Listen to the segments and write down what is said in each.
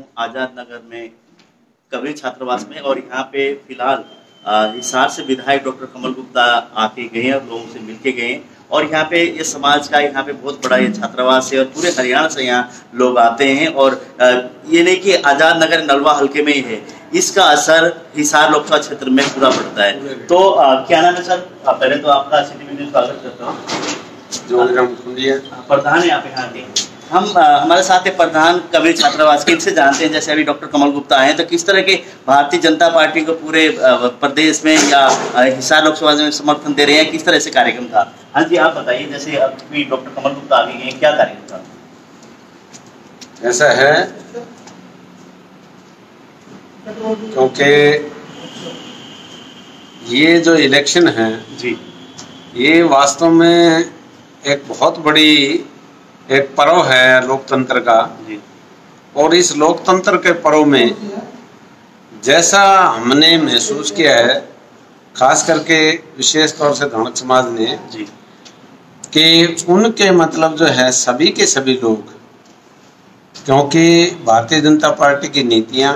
हूँ आजाद नगर में कबीर छात्रावास में, और यहाँ पे फिलहाल हिसार से विधायक डॉक्टर कमल गुप्ता आके गए हैं और लोगों से मिलके गए हैं। और यहाँ पे ये समाज का यहाँ पे बहुत बड़ा ये छात्रावास है और पूरे हरियाणा से यहाँ लोग आते हैं। और ये नहीं कि आजाद नगर नलवा हल्के में ही है, इसका असर हिसार लोकसभा क्षेत्र में पूरा पड़ता है। तो क्या नाम है सर? पहले तो आपका सिटी में स्वागत करता हूँ। प्रधान है आप यहाँ के। हम हमारे साथ है प्रधान कबीर छात्रावास के, इनसे जानते हैं जैसे अभी डॉक्टर कमल गुप्ता आए हैं तो किस तरह के भारतीय जनता पार्टी को पूरे प्रदेश में या हिसार लोकसभा में समर्थन दे रहे हैं, किस तरह से कार्यक्रम था? हाँ जी, आप बताइए। जैसे अभी डॉक्टर कमल गुप्ता आ गए हैं, क्या कार्यक्रम था? ऐसा है क्योंकि ये जो इलेक्शन है जी, ये वास्तव में एक बहुत बड़ी एक पर्व है लोकतंत्र का जी। और इस लोकतंत्र के पर्व में जैसा हमने महसूस किया है, खास करके विशेष तौर से धनक समाज ने जी, कि उनके मतलब जो है सभी के सभी लोग, क्योंकि भारतीय जनता पार्टी की नीतियां,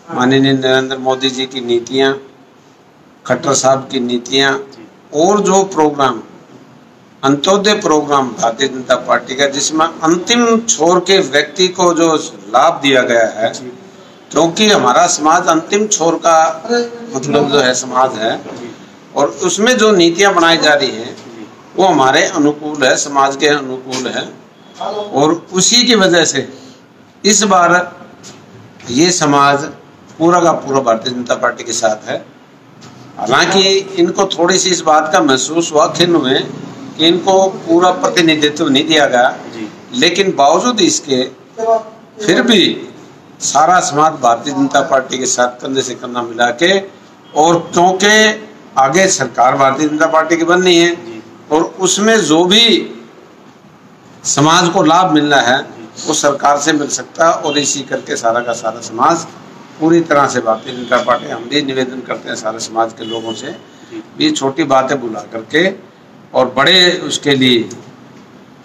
माननीय नरेंद्र मोदी जी की नीतियां, खट्टर साहब की नीतियां और जो programme Antyodaya programme Bharatiya Janata party का, जिसमें अंतिम छोर के व्यक्ति को जो लाभ दिया गया है, क्योंकि हमारा समाज अंतिम छोर का मतलब जो है समाज है, और उसमें जो नीतियां बनाई जा रही हैं वो हमारे अनुकूल है, समाज के अनुकूल है। और उसी की वजह से इस बार ये समाज पूरा का पूरा भारतीय जनता पार्टी के साथ है। हालांकि इनको थोड़ी सी इस बात का महसूस हुआ, खिन्न हुए कि इनको पूरा प्रतिनिधित्व नहीं दिया गया, लेकिन बावजूद इसके फिर भी सारा समाज भारतीय जनता पार्टी के साथ कंधे से कंधा मिला के, और क्योंकि आगे सरकार भारतीय जनता पार्टी की बननी है और उसमें जो भी समाज को लाभ मिलना है वो सरकार से मिल सकता है, और इसी करके सारा का सारा समाज पूरी तरह से भारतीय जनता पार्टी, हम भी निवेदन करते हैं सारे समाज के लोगों से भी छोटी बातें बुला करके और बड़े उसके लिए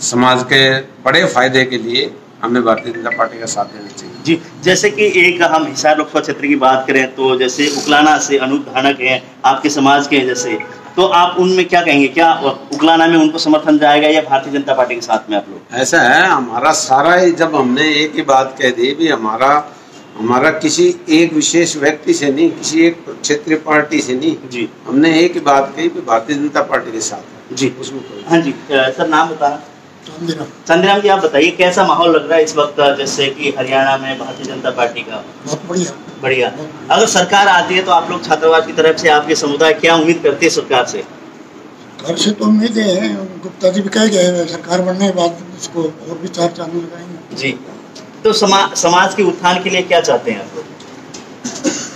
समाज के बड़े फायदे के लिए हमें भारतीय जनता पार्टी का साथ देना चाहिए जी। जैसे कि एक हम हिसार लोकसभा क्षेत्र की बात करें तो जैसे उकलाना से अनूप धानक हैं, आपके समाज के हैं, जैसे तो आप उनमें क्या कहेंगे? क्या उकलाना में उनको समर्थन जाएगा या भारतीय जनता पार्टी के साथ में आप लोग? ऐसा है, हमारा सारा ही, जब हमने एक ही बात कह दी भी हमारा किसी एक विशेष व्यक्ति से नहीं, किसी एक क्षेत्रीय पार्टी से नहीं जी, हमने एक ही बात कही कि भारतीय जनता पार्टी के साथ है जी, उसमें। हाँ जी सर, नाम बताना। चंद्रराम जी, आप बताइए कैसा माहौल लग रहा है इस वक्त जैसे कि हरियाणा में भारतीय जनता पार्टी का? बहुत बढ़िया बढ़िया। अगर सरकार आती है तो आप लोग छात्रावास की तरफ से, आपके समुदाय क्या उम्मीद करते हैं सरकार से? घर से तो उम्मीद है, गुप्ता जी भी कह गए सरकार बनने के बाद इसको और भी 4 चांद लगाएंगे जी। तो समाज के उत्थान के लिए क्या चाहते हैं आप लोग?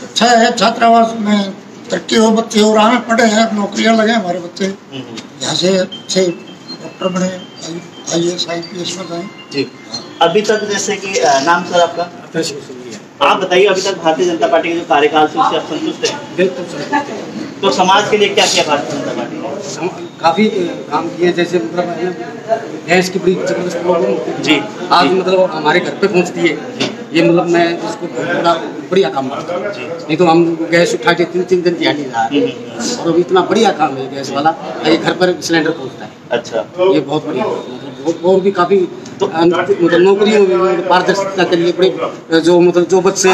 अच्छा है, छात्रावास में तरक्की हो, बच्चे और आगे पढ़े हैं, नौकरियां लगे हमारे बच्चे, यहाँ से अच्छे डॉक्टर बने, IAS IPS में जाएं जी। अभी तक जैसे कि नाम सर आपका? आप बताइए, अभी तक भारतीय जनता पार्टी के जो कार्यकाल से उससे आप संतुष्ट हैं? बिल्कुल संतुष्ट हैं। तो समाज के लिए क्या किया भारतीय जनता पार्टी ने? काफी काम किए, जैसे मतलब गैस की बड़ी जबरदस्त प्रॉब्लम जी, आज मतलब हमारे घर पे पहुंचती है, ये मतलब मैं इसको बड़ा बढ़िया काम करता हूँ। नहीं तो हम गैस उठा के 3-3 दिन दिहाड़ी जा रहे हैं, और अभी इतना बढ़िया काम है गैस वाला, ये घर पर सिलेंडर पहुँचता है। अच्छा, ये बहुत बढ़िया, मतलब और भी काफी मतलब नौकरियों में पारदर्शिता के लिए बड़े, जो मतलब जो बच्चे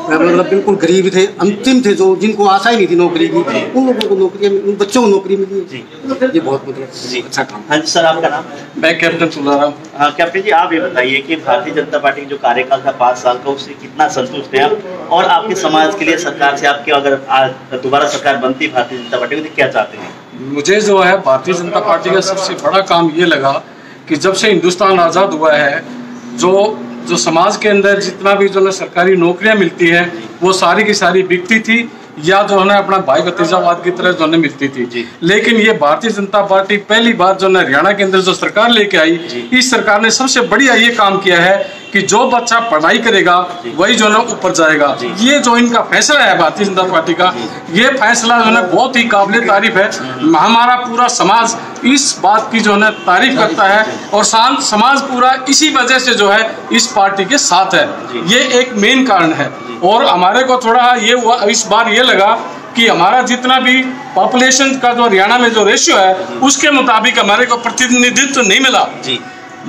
मतलब बिल्कुल गरीब थे, अंतिम थे, जो जिनको आशा ही नहीं थी नौकरी की, उन लोगों को नौकरी, उन बच्चों को नौकरी मिली जी। ये बहुत मतलब अच्छा काम। हाँ जी सर, आपका नाम? मैं कैप्टन तुलाराम। हाँ कैप्टन जी, आप ये बताइए कि भारतीय जनता पार्टी का जो कार्यकाल था 5 साल का, उससे कितना संतुष्ट हैं आप? और आपके समाज के लिए सरकार से आपके अगर दोबारा सरकार बनती भारतीय जनता पार्टी को तो क्या चाहते हैं? मुझे जो है भारतीय जनता पार्टी का सबसे बड़ा काम ये लगा कि जब से हिंदुस्तान आज़ाद हुआ है, जो समाज के अंदर जितना भी जो है सरकारी नौकरियां मिलती हैं वो सारी की सारी बिकती थी, या जो है अपना भाई भतीजावाद की तरह जो है मिलती थी। लेकिन ये भारतीय जनता पार्टी पहली बार जो है हरियाणा के अंदर जो सरकार लेके आई, इस सरकार ने सबसे बढ़िया ये काम किया है कि जो बच्चा पढ़ाई करेगा वही जो है ऊपर जाएगा। ये जो इनका फैसला है भारतीय जनता पार्टी का, ये फैसला जो है बहुत ही काबिल तारीफ है। हमारा पूरा समाज इस बात की जो है तारीफ करता है और समाज पूरा इसी वजह से जो है इस पार्टी के साथ है। ये एक मेन कारण है। और हमारे को थोड़ा ये हुआ इस बार ये लगा कि हमारा जितना भी पॉपुलेशन का जो हरियाणा में जो रेशियो है उसके मुताबिक हमारे को प्रतिनिधित्व नहीं मिला।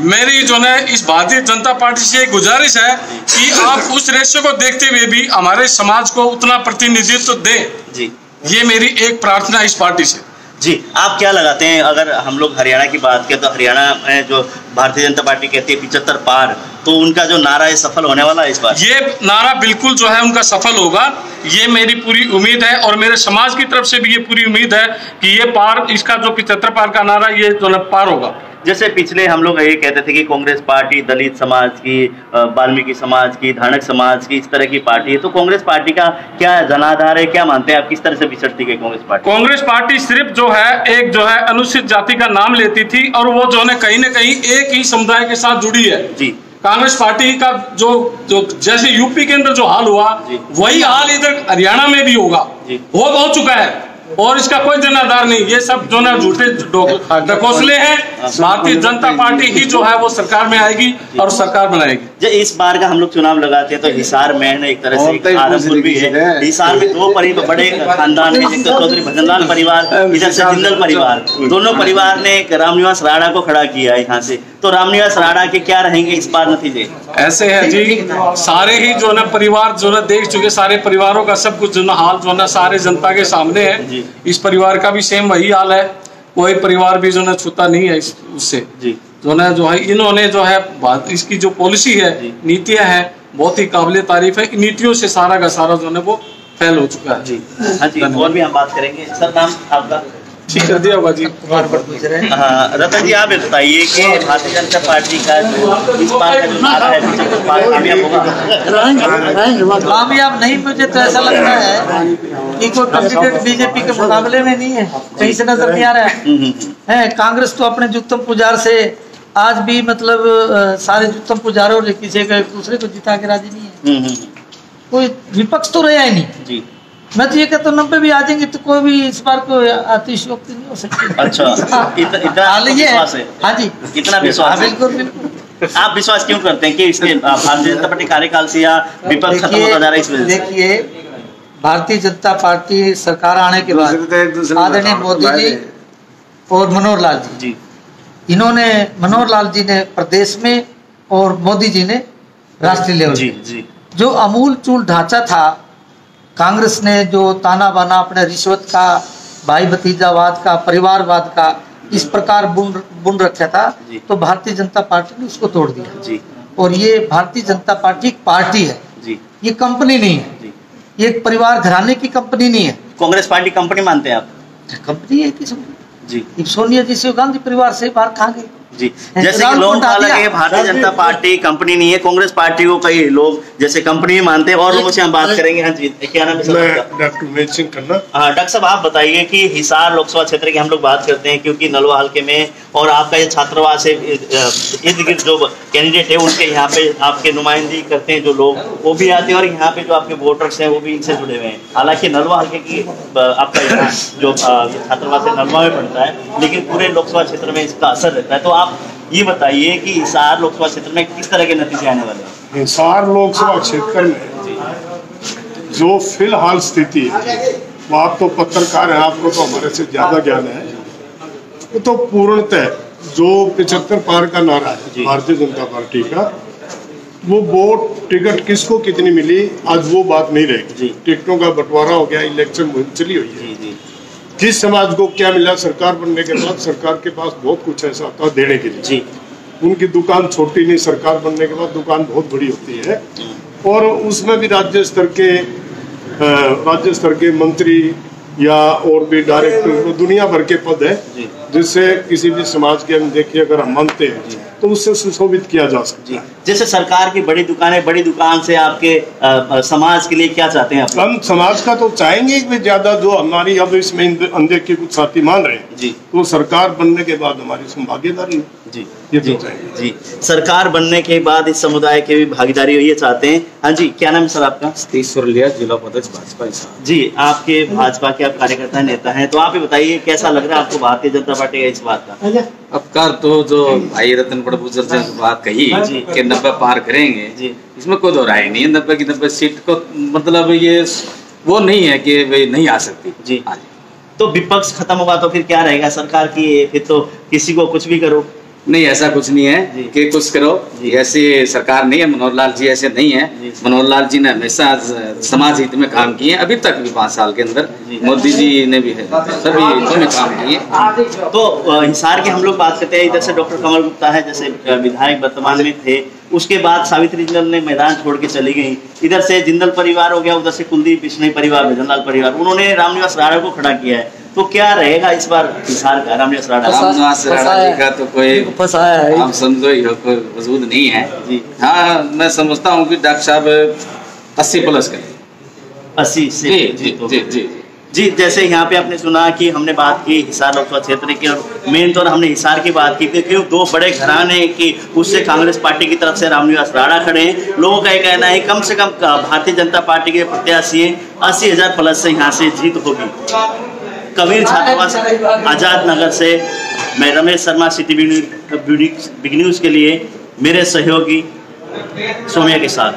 मेरी जो है इस भारतीय जनता पार्टी से एक गुजारिश है कि आप उस रेशियो को देखते हुए भी हमारे समाज को उतना प्रतिनिधित्व दें। ये मेरी एक प्रार्थना है इस पार्टी से। जी, आप क्या लगाते हैं? अगर हम लोग हरियाणा की बात करें तो हरियाणा में जो भारतीय जनता पार्टी कहती है 75 पार, तो उनका जो नारा है सफल होने वाला है इस बार? ये नारा बिल्कुल जो है उनका सफल होगा, ये मेरी पूरी उम्मीद है और मेरे समाज की तरफ से भी ये पूरी उम्मीद है कि ये पार, इसका जो 75 पार का नारा ये जो है पार होगा। जैसे पिछले हम लोग ये कहते थे कि कांग्रेस पार्टी दलित समाज की, वाल्मीकि समाज की, धानक समाज की, इस तरह की पार्टी है, तो कांग्रेस पार्टी का क्या जनाधार है? क्या मानते हैं आप, किस तरह से बिछड़ती गई कांग्रेस पार्टी? कांग्रेस पार्टी सिर्फ जो है एक जो है अनुसूचित जाति का नाम लेती थी और वो जो है कहीं ना कहीं एक ही समुदाय के साथ जुड़ी है। जी, कांग्रेस पार्टी का जो जैसे यूपी के अंदर जो हाल हुआ वही हाल इधर हरियाणा में भी होगा, हो चुका है और इसका कोई जनाधार नहीं। ये सब जो ना झूठे ढकोसले हैं। भारतीय जनता पार्टी ही जो है वो सरकार में आएगी और सरकार बनाएगी। जब इस बार का हम लोग चुनाव लगाते हैं तो हिसार में एक तरह से आरंभपुर भी है। हिसार में दो बड़े खानदान है, जिसको चौधरी भजनलाल परिवार, इधर से जिंदल परिवार, दोनों परिवार ने रामनिवास राणा को खड़ा किया है यहाँ से। तो रामनिवास राणा के क्या रहेंगे इस बार नतीजे? ऐसे है जी, सारे ही जो ना परिवार जो ना देख चुके, सारे परिवारों का सब कुछ जो ना हाल जो ना सारे जनता के सामने है। इस परिवार का भी सेम वही हाल है, कोई परिवार भी जो ना छूता नहीं है उससे। जो है इन्होंने जो है इसकी जो पॉलिसी है, नीतियां हैं, बहुत ही काबिले तारीफ है। नीतियों से सारा का सारा जो है वो फैल हो चुका है। जी हाँ जी, और भी हम बात करेंगे। सर, नाम आपका? ठीक कर दिया होगा जी। रतन जी, आप बताइए कि भारतीय जनता पार्टी का जो इस बार का जो नारा है कामयाब होगा? कामयाब नहीं, मुझे तो ऐसा लगता है कि कोई कैंडिडेट बीजेपी के मुकाबले में नहीं है, कहीं से नजर नहीं आ रहा है। कांग्रेस तो अपने जुत्तम पुजार से आज भी मतलब सारे जुत्तम पुजारों और किसी का एक दूसरे को जिता के राजी नहीं है। कोई विपक्ष तो रहा ही नहीं जी। मैं तो ये कहता हूँ 90 भी आ जाएंगे तो कोई भी इस बार कोई अतिशयोक्ति नहीं हो सकती। अच्छा, इतना विश्वास है? हाँ जी, इतना विश्वास? बिल्कुल बिल्कुल। आप विश्वास क्यों करते हैं कि इसके भारतीय जनता पार्टी कार्यकाल से या विपक्ष खत्म होता जा रहा है इस वजह से? देखिए, भारतीय जनता पार्टी सरकार आने के बाद आदरणीय मोदी जी और मनोहर लाल जी, इन्होंने, मनोहर लाल जी ने प्रदेश में और मोदी जी ने राष्ट्रीय लेवल पे जो अमूल चूल ढांचा था, कांग्रेस ने जो ताना बाना अपने रिश्वत का, भाई भतीजावाद का, परिवारवाद का इस प्रकार बुन रखा था, तो भारतीय जनता पार्टी ने उसको तोड़ दिया। और ये भारतीय जनता पार्टी एक पार्टी है, ये कंपनी नहीं है, ये एक परिवार घराने की कंपनी नहीं है। कांग्रेस पार्टी कंपनी मानते हैं आप? कंपनी है किस्म जी। सोनिया जी से गांधी परिवार से बाहर कहाँ गए जी? जैसे कि लोग भारतीय जनता पार्टी कंपनी नहीं है, कांग्रेस पार्टी को कई लोग जैसे कंपनी मानते हैं। और लोगों से हम बात करेंगे। हाँ जी, क्या नाम है? डॉक्टर उमेश सिंह खन्ना। हाँ डॉक्टर साहब, आप बताइए कि हिसार लोकसभा क्षेत्र की हम लोग बात करते हैं क्योंकि नलवा हल्के में और आपका ये छात्रावास है, इर्द गिर्द जो कैंडिडेट है उनके यहाँ पे आपके नुमाइंदगी करते हैं जो लोग, वो भी आते हैं और यहाँ पे जो आपके वोटर्स हैं वो भी इनसे जुड़े हुए हैं। हालांकि नलवा हल्के की आपका यहाँ जो छात्रावास है नलवा में पड़ता है, लेकिन पूरे लोकसभा क्षेत्र में इसका असर रहता है। तो आप ये बताइए कि हिसार लोकसभा क्षेत्र में किस तरह के नतीजे आने वाले हैं? हिसार लोकसभा क्षेत्र में जो फिलहाल स्थिति है, वो आप तो पत्रकार हैं, आपको तो हमारे से ज्यादा ज्ञान है, वो तो पूर्णतः जो 75 पार का नारा है भारतीय जनता पार्टी का, वो वोट टिकट किसको कितनी मिली आज वो बात नहीं रहेगी। टिकटों का बंटवारा हो गया, इलेक्शन मुहिम चली हुई है, किस समाज को क्या मिला। सरकार बनने के बाद सरकार के पास बहुत कुछ ऐसा होता है देने के लिए। उनकी दुकान छोटी नहीं, सरकार बनने के बाद दुकान बहुत बड़ी होती है और उसमें भी राज्य स्तर के मंत्री या और भी डायरेक्टर, दुनिया भर के पद है जिससे किसी भी समाज के हम देखिए अगर हम मानते हैं तो उससे सुशोभित किया जा सकता है। जैसे सरकार की बड़ी दुकानें, बड़ी दुकान से आपके समाज के लिए क्या चाहते हैं आप? हम समाज का तो चाहेंगे कि ज्यादा जो हमारी अब इसमें अनदेखी कुछ साथी मान रहे हैं तो सरकार बनने के बाद हमारी इसमें भागीदारी जी जी सरकार बनने के बाद इस समुदाय की भी भागीदारी हो, ये चाहते हैं। हाँ जी, क्या नाम है सर आपका? सतीश सुरलिया, जिला अध्यक्ष भाजपा। जी, आपके भाजपा के आप कार्यकर्ता नेता हैं, तो आप ये बताइए कैसा लग रहा है आपको भारतीय जनता पार्टी का इस बात का? अब कर तो जो भाई रतन प्रभुजर से बात कही कि 90 पार करेंगे, इसमें कोई दो राय नहीं है। 90 की 90 सीट को मतलब ये वो नहीं है कि वे नहीं आ सकती जी। तो विपक्ष खत्म होगा तो फिर क्या रहेगा सरकार की? फिर तो किसी को कुछ भी करो। नहीं, ऐसा कुछ नहीं है कि कुछ करो, ऐसी सरकार नहीं है। मनोहर लाल जी ऐसे नहीं है। मनोहर लाल जी ने हमेशा समाज हित में काम किए, अभी तक भी 5 साल के अंदर मोदी जी ने भी सभी हितों में काम किए। तो हिसार की हम लोग बात करते हैं, इधर से डॉक्टर कमल गुप्ता है जैसे विधायक वर्तमान में थे, उसके बाद सावित्री जिंदल ने मैदान छोड़ के चली गई। इधर से जिंदल परिवार हो गया, उधर से कुलदीप बिश्नोई परिवार, भजनलाल परिवार, उन्होंने रामनिवास राणा को खड़ा किया है। तो क्या रहेगा इस बार हिसार का? रामनिवास राणा जी का तो कोई आप समझो ही हो, कोई वजूद नहीं है जी। हाँ, मैं समझता हूँ कि डॉक्टर साहब 80+ करें, 80 से जी। जैसे यहाँ पे आपने सुना कि हमने बात की हिसार लोकसभा क्षेत्र की, और मेन तौर हमने हिसार की बात की क्योंकि 2 बड़े घराने की उससे कांग्रेस पार्टी की तरफ से रामनिवास राणा खड़े हैं। लोगों का ये कहना है कम से कम भारतीय जनता पार्टी के प्रत्याशी 80,000+ से यहाँ से जीत होगी। कबीर छात्रावास आजाद नगर से मैं Ramesh Sharma, city big news के लिए मेरे सहयोगी सौम्या के साथ।